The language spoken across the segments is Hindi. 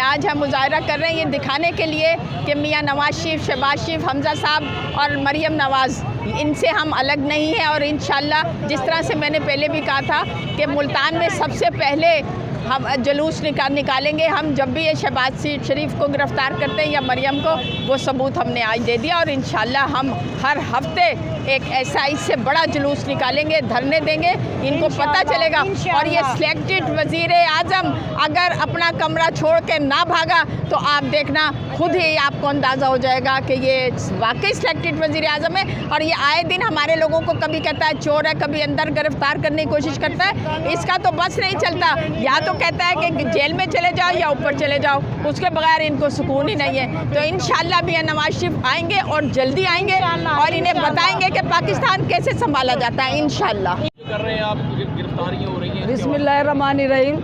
आज हम मुजाहरा कर रहे हैं ये दिखाने के लिए कि मियाँ नवाज शरीफ, शहबाज शरीफ, हमज़ा साहब और मरियम नवाज़, इनसे हम अलग नहीं हैं। और इंशाल्लाह जिस तरह से मैंने पहले भी कहा था कि मुल्तान में सबसे पहले हम जुलूस निकालेंगे। हम जब भी ये शहबाज शरीफ को गिरफ़्तार करते हैं या मरियम को, वो सबूत हमने आज दे दिया। और इंशाल्लाह हम हर हफ्ते एक ऐसा इससे बड़ा जुलूस निकालेंगे, धरने देंगे, इनको पता चलेगा। और ये सिलेक्टेड वज़ीर आज़म अगर अपना कमरा छोड़ के ना भागा तो आप देखना खुद ही आपको अंदाज़ा हो जाएगा कि ये वाकई सिलेक्टेड वज़ीर आज़म है। और ये आए दिन हमारे लोगों को कभी कहता है चोर है, कभी अंदर गिरफ़्तार करने की कोशिश करता है। इसका तो बस नहीं चलता, या तो कहता है कि जेल में चले जाओ या ऊपर चले जाओ, उसके बगैर इनको सुकून ही नहीं है। तो इंशाल्लाह भी नवाज शरीफ आएंगे और जल्दी आएंगे और इन्हें बताएंगे कि पाकिस्तान कैसे संभाला जाता है। इंशाल्लाह कर रहे हैं आप, गिरफ्तारियां हो रही हैं। बिस्मिल्लाहिर्रहमानिर्रहीम।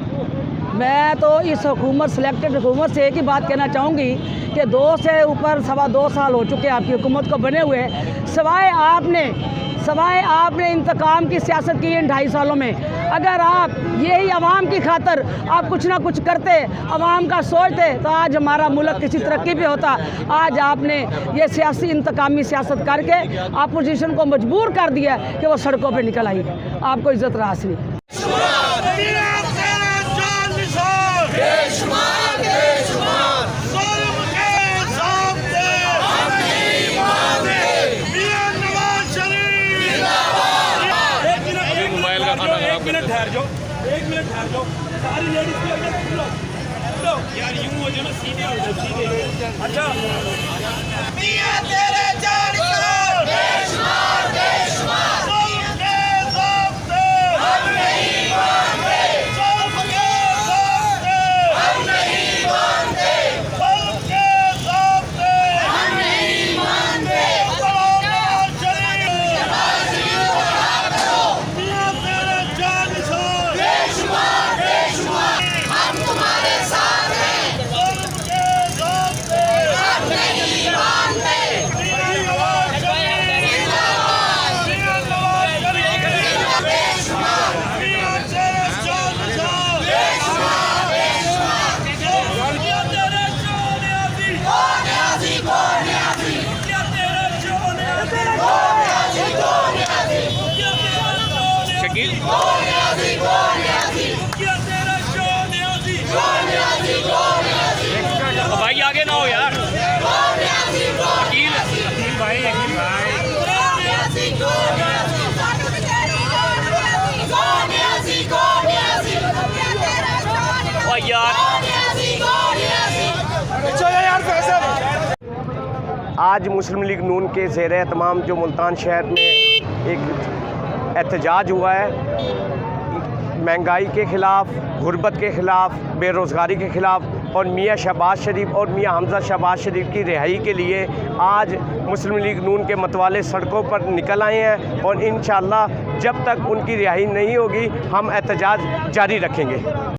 मैं तो इस हुकूमत, सिलेक्टेड हुकूमत से एक ही बात कहना चाहूँगी कि 2 से ऊपर 2.25 साल हो चुके हैं आपकी हुकूमत को बने हुए। सवाए आपने इंतकाम की सियासत की इन 2.5 सालों में। अगर आप यही अवाम की खातर आप कुछ ना कुछ करते, अवाम का सोचते, तो आज हमारा मुल्क किसी तरक्की पे होता। आज आपने ये सियासी इंतकामी सियासत करके अपोजिशन को मजबूर कर दिया कि वो सड़कों पे निकल आई। आपको इज्जत रास नहीं। एक मिनट ठहर जाओ, सारी लेडीज यार यूं हो जाओ ना, सीधे हो जाओ, सीधे। अच्छा मियां तेरे जान को बेशुमार बेशुमार सबके सबसे हम नहीं मानते, सबके सबसे हम नहीं मानते, सबके सबसे हम नहीं मानते। भाई आगे ना हो यार, वकील भाई, आज मुस्लिम लीग नून के ज़ेरे तमाम जो मुल्तान शहर में एक एहतजाज हुआ है, महंगाई के ख़िलाफ़, गुर्बत के ख़िलाफ़, बेरोज़गारी के ख़िलाफ़, और मियाँ शहबाज शरीफ और मियाँ हमज़ा शहबाज शरीफ की रिहाई के लिए आज मुस्लिम लीग नून के मतवाले सड़कों पर निकल आए हैं। और इंशाअल्लाह जब तक उनकी रिहाई नहीं होगी हम एहतजाज जारी रखेंगे।